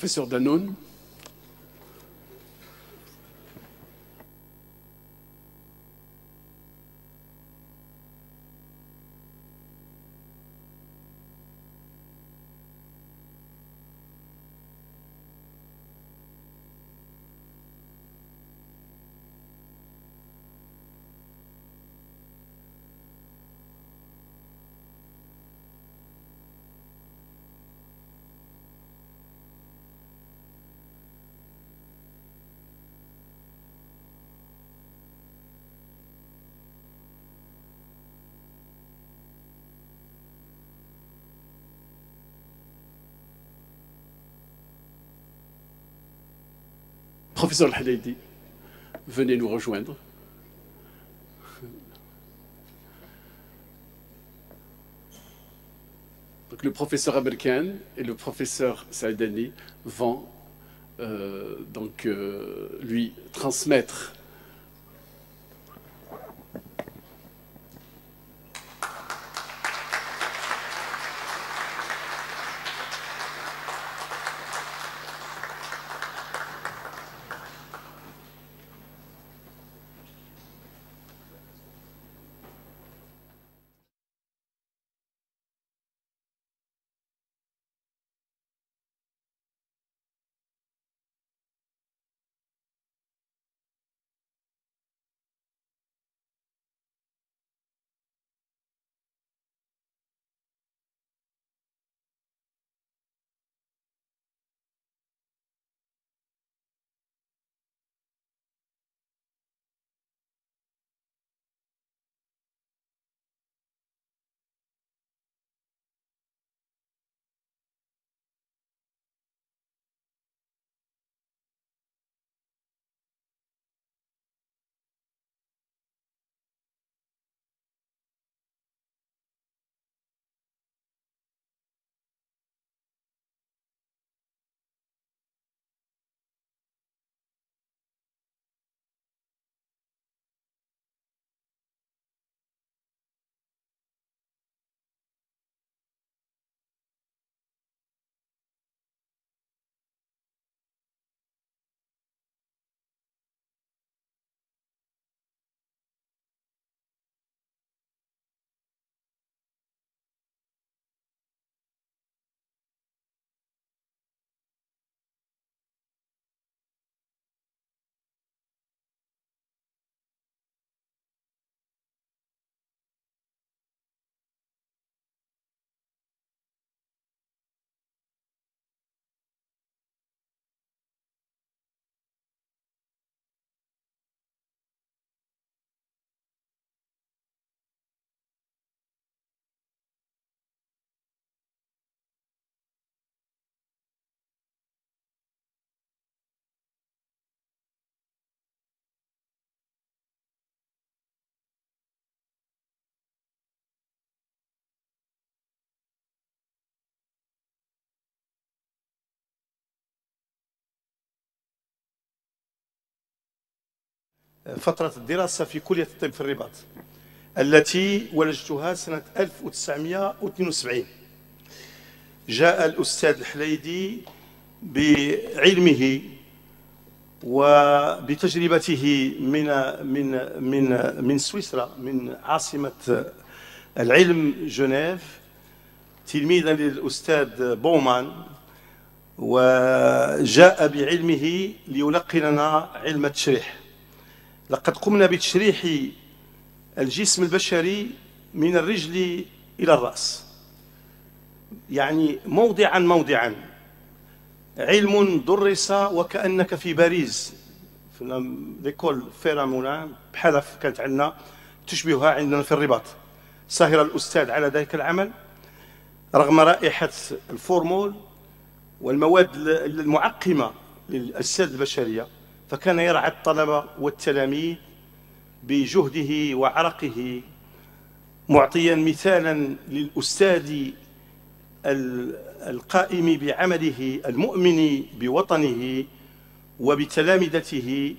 professeur Danoun. Professeur Al-Hadaidi, venez nous rejoindre. Donc, le professeur Aberkan et le professeur Saadani vont lui transmettre فترة الدراسة في كلية الطب في الرباط التي ولجتها سنة 1972. جاء الأستاذ الحليدي بعلمه وبتجربته من سويسرا، من عاصمة العلم جنيف، تلميذا للأستاذ بومان، وجاء بعلمه ليلقننا علم التشريح. لقد قمنا بتشريح الجسم البشري من الرجل إلى الرأس، يعني موضعا موضعا، علم درس وكأنك في باريس في ليكول فيرامولان، بحال كانت عندنا تشبهها عندنا في الرباط. سهر الأستاذ على ذلك العمل رغم رائحة الفورمول والمواد المعقمة للأجساد البشرية، فكان يرعى الطلبة والتلاميذ بجهده وعرقه، معطيا مثالا للأستاذ القائم بعمله المؤمن بوطنه وبتلامذته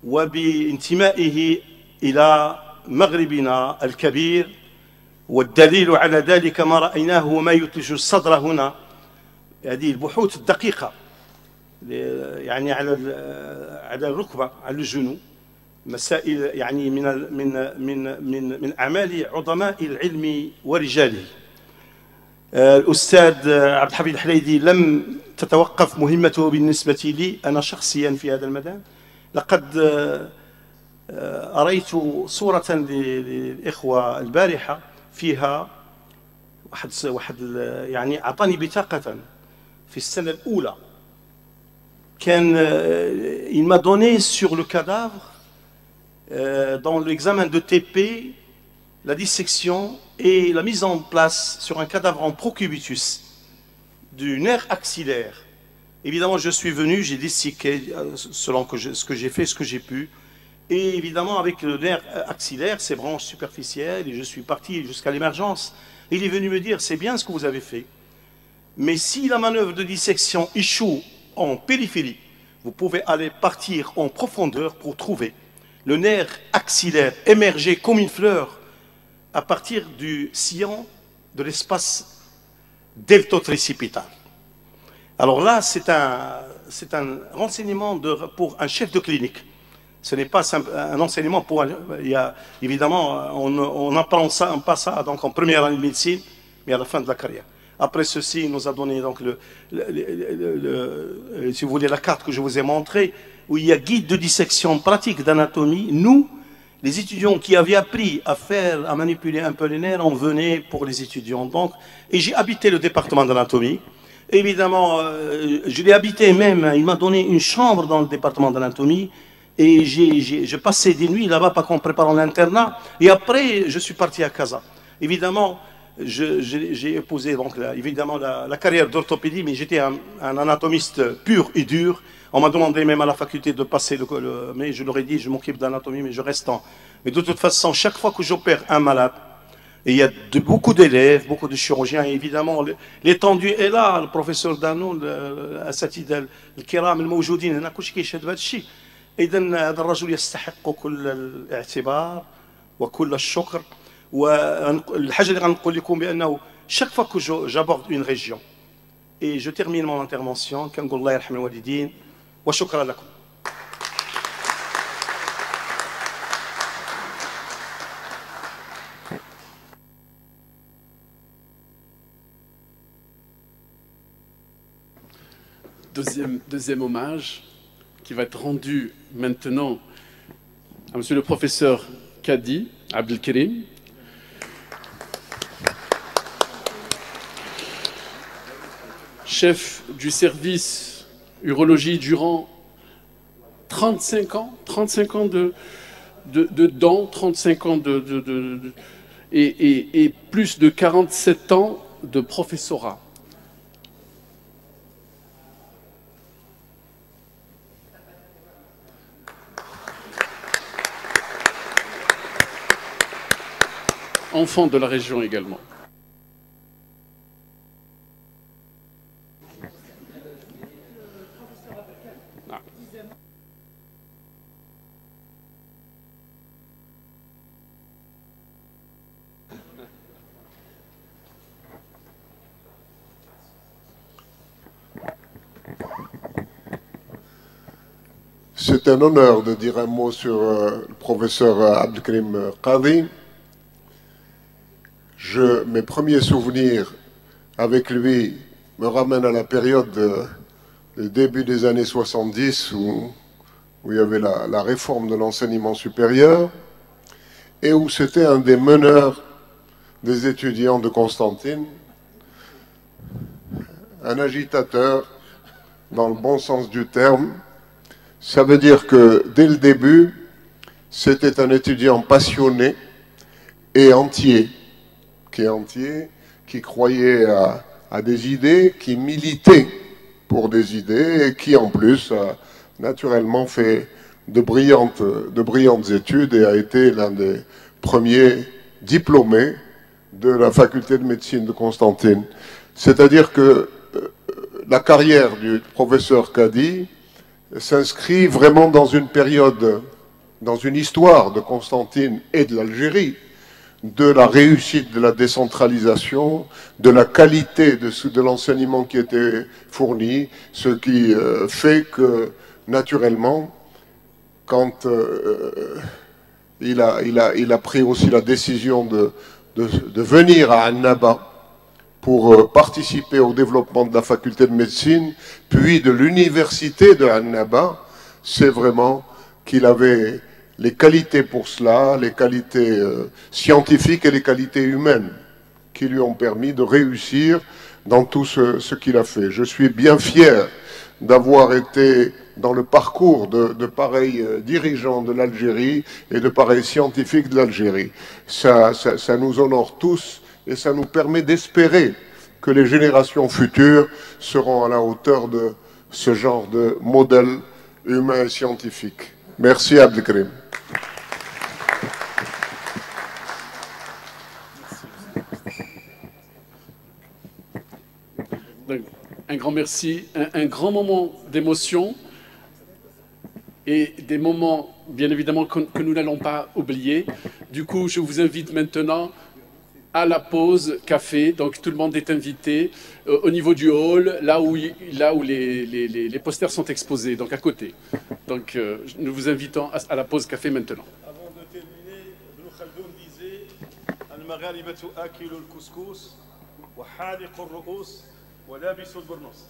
وبانتمائه إلى مغربنا الكبير. والدليل على ذلك ما رأيناه وما يثلج الصدر هنا، هذه البحوث الدقيقة يعني على الركبة على الجنو مسائل يعني من أعمال عظماء العلم ورجاله. الأستاذ عبد الحفيظ الحليدي لم تتوقف مهمته بالنسبة لي أنا شخصيا في هذا الميدان. لقد أريت صورة للإخوة البارحة فيها واحد يعني أعطاني بطاقة في السنة الأولى. كان il m'a donné sur le cadavre dans l'examen de TP la dissection et la mise en place sur un cadavre en procubitus du nerf axillaire. Évidemment, je suis venu, j'ai disséqué selon ce que j'ai fait, ce que j'ai pu. Et évidemment, avec le nerf axillaire, ses branches superficielles, et je suis parti jusqu'à l'émergence. Il est venu me dire, c'est bien ce que vous avez fait, mais si la manœuvre de dissection échoue en périphérie, vous pouvez aller partir en profondeur pour trouver le nerf axillaire émerger comme une fleur à partir du sillon de l'espace deltotricipital. Alors là, c'est un renseignement pour un chef de clinique. Ce n'est pas un enseignement pour... évidemment, on apprend ça, on passe ça donc en première année de médecine, mais à la fin de la carrière. Après ceci, il nous a donné donc si vous voulez la carte que je vous ai montrée, où il y a guide de dissection pratique d'anatomie. Nous, les étudiants qui avaient appris à manipuler un peu les nerfs, on venait pour les étudiants. Donc, et j'ai habité le département d'anatomie. Évidemment, je l'ai habité même, il m'a donné une chambre dans le département d'anatomie. Et je passais des nuits là-bas, pas qu'en préparant l'internat. Et après, je suis parti à Casa. Évidemment, j'ai épousé donc, évidemment la carrière d'orthopédie, mais j'étais un anatomiste pur et dur. On m'a demandé même à la faculté de passer mais je leur ai dit, je m'occupe d'anatomie, mais je reste en... Mais de toute façon, chaque fois que j'opère un malade, et il y a beaucoup d'élèves, beaucoup de chirurgiens, et évidemment, l'étendue est là. Le professeur Danou, l'Asatid al-Kiram, al-Mawjoudin, il y a كل شيء كيشهد بهذا الشيء. إذن هذا الرجل يستحق كل الاعتبار وكل الشكر. والحاجة اللي غنقول لكم بأنه chaque fois que j'aborde une région et je termine mon intervention كنقول الله يرحم الوالدين وشكرا لكم. Deuxième hommage qui va être rendu maintenant à monsieur le professeur Kadi Abdelkerim. Chef du service urologie durant 35 ans de dents, 35 ans et plus de 47 ans de professorat. Enfant de la région également. C'est un honneur de dire un mot sur le professeur Abdelkerim Qadi. Mes premiers souvenirs avec lui me ramènent à la période du début des années 70 où il y avait la réforme de l'enseignement supérieur et où c'était un des meneurs des étudiants de Constantine, un agitateur dans le bon sens du terme. Ça veut dire que dès le début, c'était un étudiant passionné et entier, qui croyait à des idées, qui militait pour des idées et qui en plus a naturellement fait de brillantes études et a été l'un des premiers diplômés de la faculté de médecine de Constantine. C'est-à-dire que la carrière du professeur Qadi s'inscrit vraiment dans une période, dans une histoire de Constantine et de l'Algérie, de la réussite de la décentralisation, de la qualité de l'enseignement qui était fourni, ce qui fait que, naturellement, quand il a pris aussi la décision de venir à Annaba pour participer au développement de la faculté de médecine, puis de l'université de Annaba, c'est vraiment qu'il avait les qualités pour cela, les qualités scientifiques et les qualités humaines qui lui ont permis de réussir dans tout ce qu'il a fait. Je suis bien fier d'avoir été dans le parcours de pareils dirigeants de l'Algérie et de pareils scientifiques de l'Algérie. Ça nous honore tous et ça nous permet d'espérer que les générations futures seront à la hauteur de ce genre de modèle humain et scientifique. Merci Abdelkrim. Donc, un grand merci, un grand moment d'émotion et des moments, bien évidemment, que nous n'allons pas oublier. Du coup, je vous invite maintenant à la pause café. Donc, tout le monde est invité au niveau du hall, là où les posters sont exposés, donc à côté. Donc, nous vous invitons à la pause café maintenant. Avant de terminer, Ibn Khaldoun disait Al-Magharibatu akilu al-couscous wa haliqu al-ru'us wa labisu al-burnus.